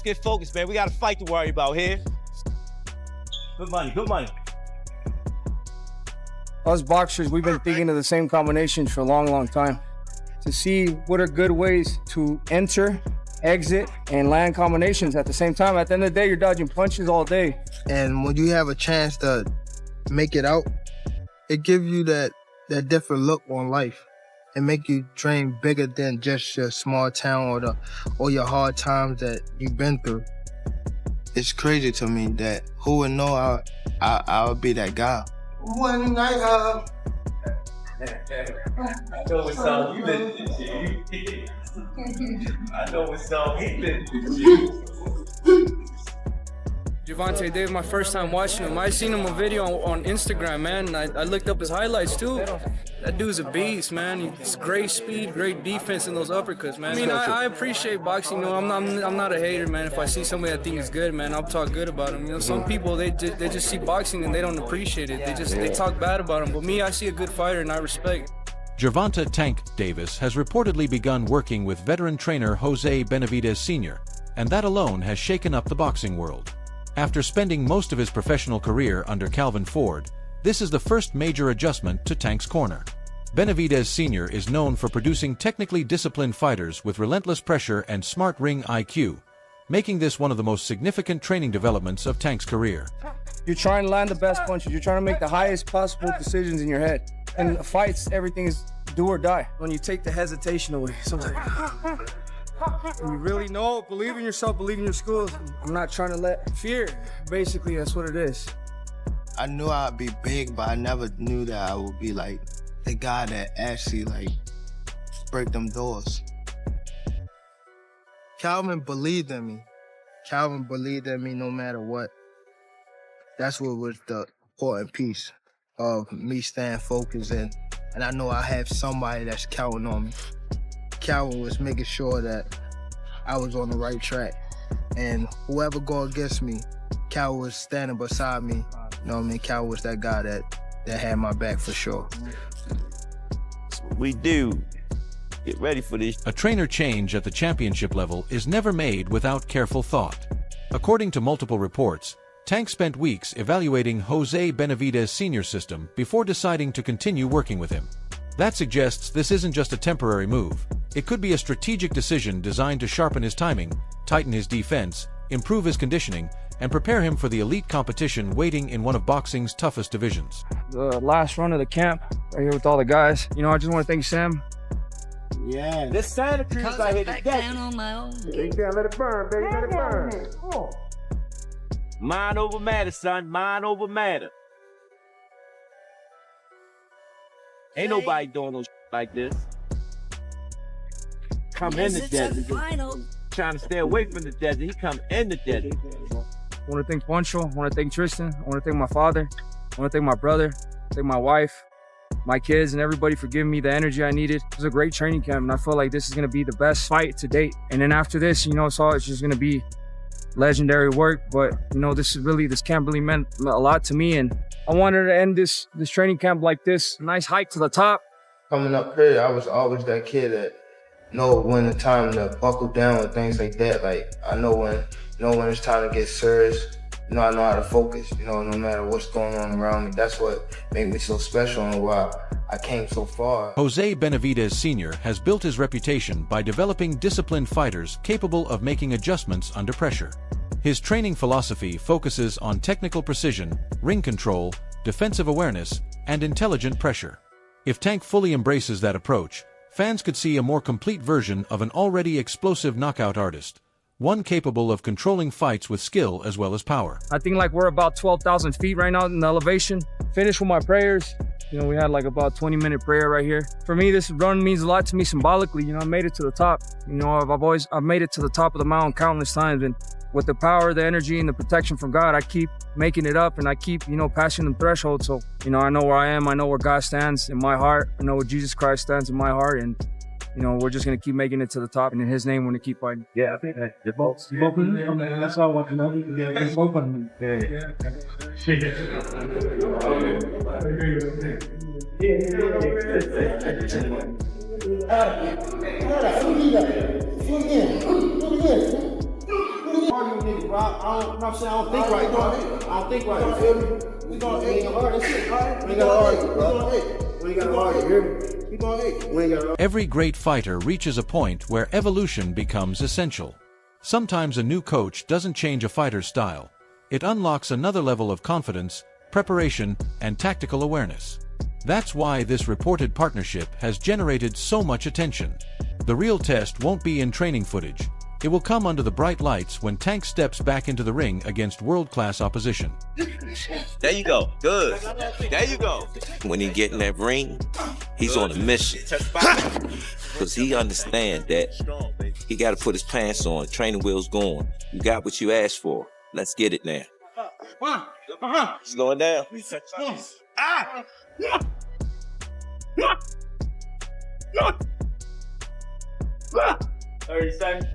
get focused, man. We got a fight to worry about here. Good money, good money. Us boxers, we've been thinking of the same combinations for a long, long time. To see what are good ways to enter, exit, and land combinations at the same time. At the end of the day, you're dodging punches all day. And when you have a chance to make it out, it gives you that different look on life and make you train bigger than just your small town or your hard times that you've been through. It's crazy to me that who would know I would be that guy. One night I know what song you listen to. I know what song he listen to. Gervonta, Dave, my first time watching him. I seen him a video on Instagram, man. I looked up his highlights too. That dude's a beast, man. He's great speed, great defense in those uppercuts, man. I mean, I appreciate boxing. You know, I'm not a hater, man. If I see somebody I think is good, man, I'll talk good about him. You know, some people they just see boxing and they don't appreciate it. They talk bad about him. But me, I see a good fighter and I respect. Gervonta "Tank" Davis has reportedly begun working with veteran trainer Jose Benavidez Sr, and that alone has shaken up the boxing world. After spending most of his professional career under Calvin Ford, this is the first major adjustment to Tank's corner. Benavidez Sr. is known for producing technically disciplined fighters with relentless pressure and smart ring IQ, making this one of the most significant training developments of Tank's career. You're trying to land the best punches. You're trying to make the highest possible decisions in your head. And in fights, everything is do or die. When you take the hesitation away, something. You really know, believe in yourself, believe in your skills. I'm not trying to let fear, basically, that's what it is. I knew I'd be big, but I never knew that I would be like the guy that actually like break them doors. Calvin believed in me. Calvin believed in me no matter what. That's what was the important piece of me staying focused and I know I have somebody that's counting on me. Calvin was making sure that I was on the right track. And whoever go against me, Calvin was standing beside me. You know what I mean? Calvin was that guy that had my back for sure. That's what we do. Get ready for this. A trainer change at the championship level is never made without careful thought. According to multiple reports, Tank spent weeks evaluating Jose Benavidez Sr.'s system before deciding to continue working with him. That suggests this isn't just a temporary move. It could be a strategic decision designed to sharpen his timing, tighten his defense, improve his conditioning, and prepare him for the elite competition waiting in one of boxing's toughest divisions. The last run of the camp, right here with all the guys. You know, I just want to thank Sam. Yeah. This Santa Cruz out here today. You can't let it burn, baby. Let it burn. Oh. Mind over matter, son. Mind over matter. Ain't nobody doing no like this. Come in the desert. Trying to stay away from the desert. He come in the desert. I want to thank Poncho. I want to thank Tristan. I want to thank my father. I want to thank my brother. Thank my wife, my kids, and everybody for giving me the energy I needed. It was a great training camp, and I feel like this is going to be the best fight to date. And then after this, you know, it's just going to be legendary work. But, you know, this camp really meant a lot to me. And I wanted to end this training camp like this. Nice hike to the top. Coming up here, I was always that kid that know when it's time to buckle down and things like that. Like, I know when it's time to get serious. You know, I know how to focus, you know, no matter what's going on around me. That's what made me so special and why I came so far. Jose Benavidez Sr. has built his reputation by developing disciplined fighters capable of making adjustments under pressure. His training philosophy focuses on technical precision, ring control, defensive awareness, and intelligent pressure. If Tank fully embraces that approach, fans could see a more complete version of an already explosive knockout artist, one capable of controlling fights with skill as well as power. I think like we're about 12,000 feet right now in the elevation. Finished with my prayers. You know, we had like about 20-minute prayer right here. For me, this run means a lot to me symbolically. You know, I made it to the top. You know, I've made it to the top of the mountain countless times, and with the power, the energy, and the protection from God, I keep making it up, and I keep, you know, passing the threshold. So, you know, I know where I am. I know where God stands in my heart. I know where Jesus Christ stands in my heart, and you know, we're just going to keep making it to the top, and in His name, we're going to keep fighting. Yeah, I think they're both. That's all I want to know. Yeah, they're both of them. Yeah. argue with niggas, bro. I don't, you know what I'm saying? I don't think right, bro. I don't think right, you feel me? We gonna hate. That's it, all right? We ain't gotta argue, bro. We ain't gotta argue, you hear me? We gonna hate. We ain't gotta argue. Every great fighter reaches a point where evolution becomes essential. Sometimes a new coach doesn't change a fighter's style. It unlocks another level of confidence, preparation, and tactical awareness. That's why this reported partnership has generated so much attention. The real test won't be in training footage. It will come under the bright lights when Tank steps back into the ring against world-class opposition. There you go. Good. There you go. When he get in that ring, he's on a mission. Because he understands that he got to put his pants on, training wheels going. You got what you asked for. Let's get it now. Slowing down. Ah! 30 seconds.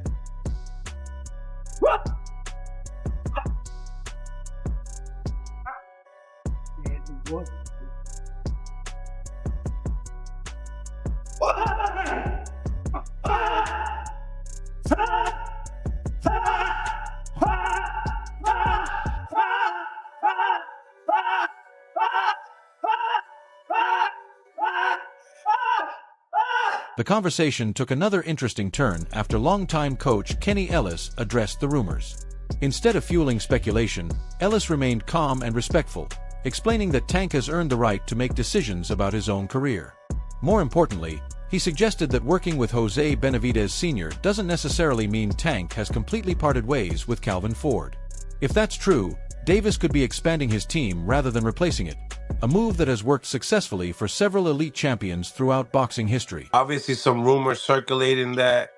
The conversation took another interesting turn after longtime coach Kenny Ellis addressed the rumors. Instead of fueling speculation, Ellis remained calm and respectful, explaining that Tank has earned the right to make decisions about his own career. More importantly, he suggested that working with Jose Benavidez Sr. doesn't necessarily mean Tank has completely parted ways with Calvin Ford. If that's true, Davis could be expanding his team rather than replacing it, a move that has worked successfully for several elite champions throughout boxing history. Obviously, some rumors circulating that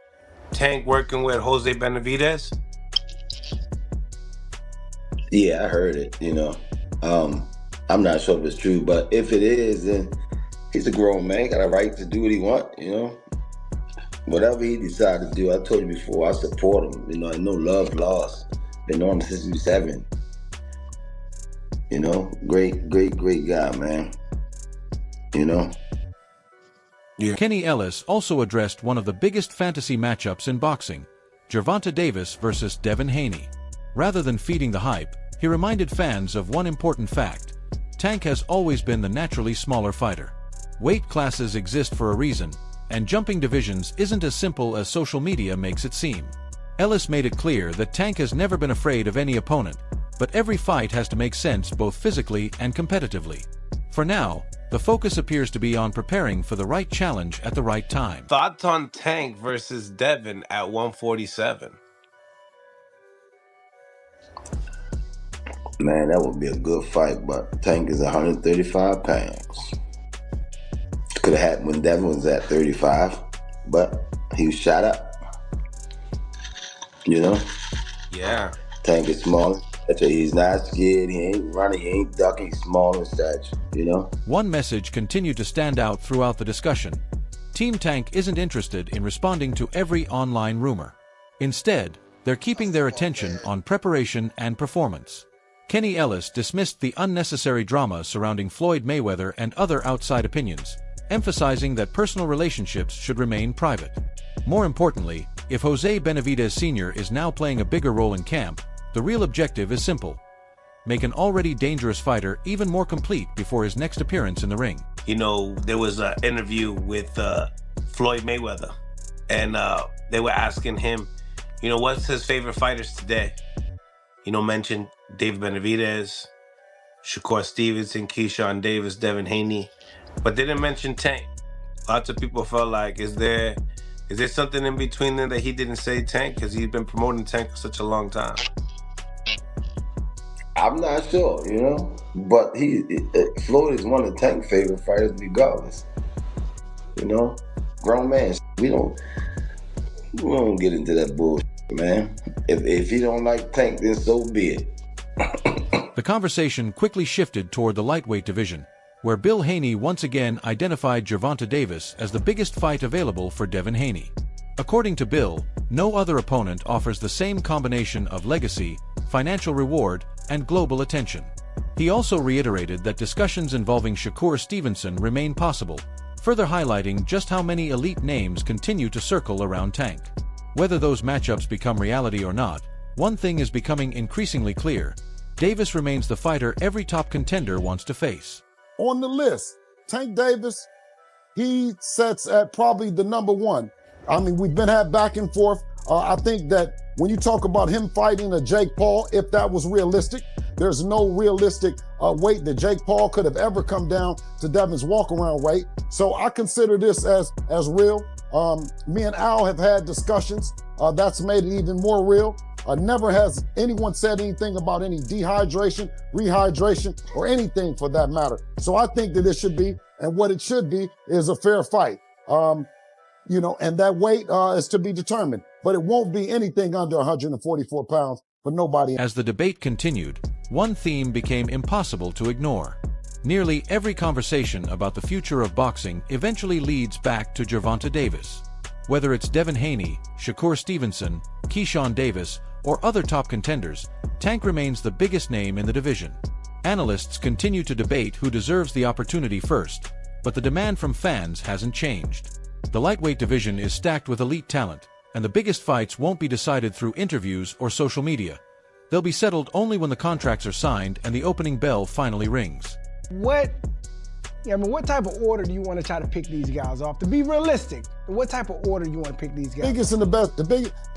Tank working with Jose Benavidez. Yeah, I heard it, you know. I'm not sure if it's true, but if it is, then he's a grown man, got a right to do what he wants, you know. Whatever he decides to do, I told you before, I support him. You know, I know love lost. Been on him since he was 7. You know, great guy, man. You know? Yeah. Kenny Ellis also addressed one of the biggest fantasy matchups in boxing, Gervonta Davis versus Devin Haney. Rather than feeding the hype, he reminded fans of one important fact. Tank has always been the naturally smaller fighter. Weight classes exist for a reason, and jumping divisions isn't as simple as social media makes it seem. Ellis made it clear that Tank has never been afraid of any opponent, but every fight has to make sense both physically and competitively. For now, the focus appears to be on preparing for the right challenge at the right time. Thoughts on Tank versus Devin at 147? Man, that would be a good fight, but Tank is 135 pounds. Could have happened when Devin was at 35, but he was shot up. You know? Yeah. Tank is smaller. He's not scared, he ain't running, he ain't ducking, he's small in stature, you know? One message continued to stand out throughout the discussion. Team Tank isn't interested in responding to every online rumor. Instead, they're keeping their attention on preparation and performance. Kenny Ellis dismissed the unnecessary drama surrounding Floyd Mayweather and other outside opinions, emphasizing that personal relationships should remain private. More importantly, if Jose Benavidez Sr. is now playing a bigger role in camp, the real objective is simple: make an already dangerous fighter even more complete before his next appearance in the ring. You know, there was an interview with Floyd Mayweather, and they were asking him, you know, what's his favorite fighters today? You know, mentioned David Benavidez, Shakur Stevenson, Keyshawn Davis, Devin Haney, but they didn't mention Tank. Lots of people felt like, is there something in between them that he didn't say Tank? Because he's been promoting Tank for such a long time. I'm not sure, you know, but Floyd is one of Tank's favorite fighters regardless. You know, grown man, we don't get into that bullshit, man. If you don't like Tank, then so be it. The conversation quickly shifted toward the lightweight division, where Bill Haney once again identified Gervonta Davis as the biggest fight available for Devin Haney. According to Bill, no other opponent offers the same combination of legacy, financial reward, and global attention. He also reiterated that discussions involving Shakur Stevenson remain possible, further highlighting just how many elite names continue to circle around Tank. Whether those matchups become reality or not, One thing is becoming increasingly clear: Davis remains the fighter every top contender wants to face. On the list, Tank Davis, he sets at probably the number one. I mean, we've been had back and forth. I think that when you talk about him fighting a Jake Paul, if that was realistic, there's no realistic weight that Jake Paul could have ever come down to Devin's walk-around weight. So I consider this as real. Me and Al have had discussions. That's made it even more real. Never has anyone said anything about any dehydration, rehydration, or anything for that matter. So I think that it should be, and what it should be, is a fair fight. You know, and that weight is to be determined, but it won't be anything under 144 pounds for nobody. As the debate continued, one theme became impossible to ignore. Nearly every conversation about the future of boxing eventually leads back to Gervonta Davis. Whether it's Devin Haney, Shakur Stevenson, Keyshawn Davis, or other top contenders, Tank remains the biggest name in the division. Analysts continue to debate who deserves the opportunity first, but the demand from fans hasn't changed. The lightweight division is stacked with elite talent, and the biggest fights won't be decided through interviews or social media. They'll be settled only when the contracts are signed and the opening bell finally rings. What type of order do you want to try to pick these guys off? To be realistic, what type of order do you want to pick these guys? Biggest and the best, the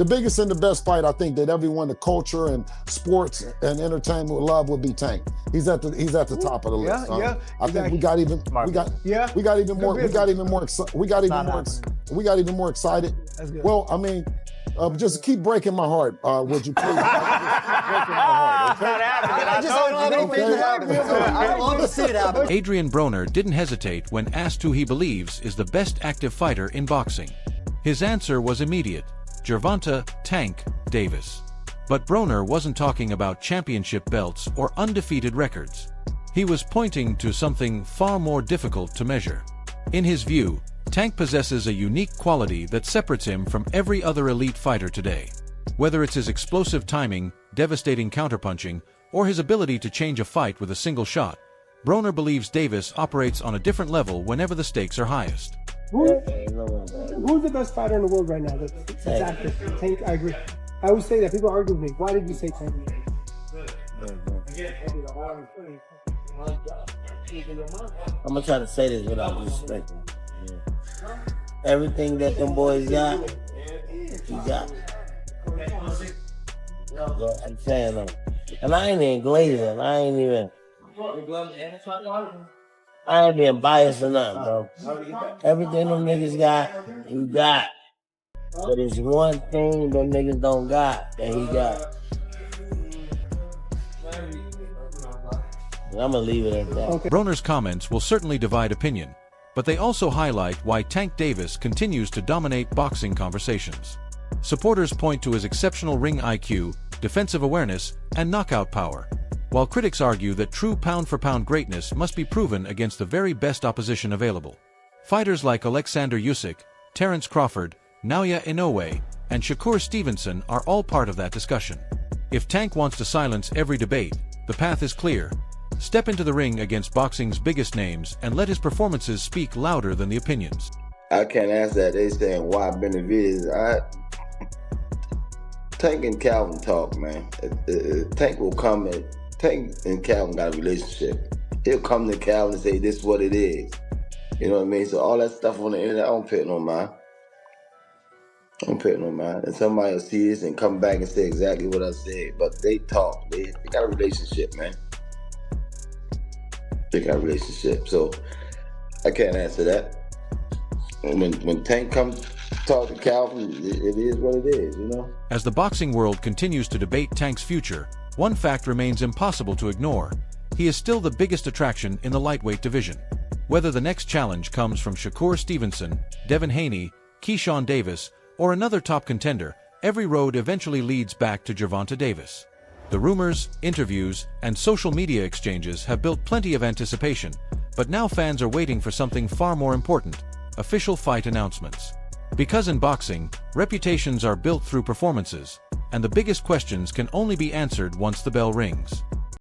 biggest and the best fight I think that everyone, the culture and sports and entertainment would love would be Tank. He's at the top of the list. I think we got even more excited. That's good. Well, I mean, just keep breaking my heart, would you please? Breaking my heart, okay? I love to see it happen. Adrien Broner didn't hesitate when asked who he believes is the best active fighter in boxing. His answer was immediate: Gervonta "Tank" Davis. But Broner wasn't talking about championship belts or undefeated records. He was pointing to something far more difficult to measure. In his view, Tank possesses a unique quality that separates him from every other elite fighter today. Whether it's his explosive timing, devastating counterpunching, or his ability to change a fight with a single shot, Broner believes Davis operates on a different level whenever the stakes are highest. Who's the best fighter in the world right now that's active? Tank, I agree. I always say that. People argue with me. Why did you say Tank? I'm gonna try to say this without disrespecting. Everything that them boys got, he got. I'm saying though. And I ain't even glazing. I ain't being biased or nothing, bro. Everything them niggas got, he got. But there's one thing them niggas don't got that he got. And I'm gonna leave it at that. Okay. Broner's comments will certainly divide opinion, but they also highlight why Tank Davis continues to dominate boxing conversations. Supporters point to his exceptional ring IQ, defensive awareness, and knockout power, while critics argue that true pound-for-pound greatness must be proven against the very best opposition available. Fighters like Alexander Usyk, Terence Crawford, Naoya Inoue, and Shakur Stevenson are all part of that discussion. If Tank wants to silence every debate, the path is clear. Step into the ring against boxing's biggest names and let his performances speak louder than the opinions. I can't answer that. They saying why Benavidez. Tank and Calvin talk, man. Tank will come and Tank and Calvin got a relationship. He'll come to Calvin and say, this is what it is. You know what I mean? So all that stuff on the internet, I don't pay no mind. And somebody will see this and come back and say exactly what I said. But they talk. They got a relationship, man. They got a relationship. So I can't answer that. And when Tank comes talk to Calvin, it is what it is, you know? As the boxing world continues to debate Tank's future, one fact remains impossible to ignore. He is still the biggest attraction in the lightweight division. Whether the next challenge comes from Shakur Stevenson, Devin Haney, Keyshawn Davis, or another top contender, every road eventually leads back to Gervonta Davis. The rumors, interviews, and social media exchanges have built plenty of anticipation, but now fans are waiting for something far more important: official fight announcements. Because in boxing, reputations are built through performances, and the biggest questions can only be answered once the bell rings.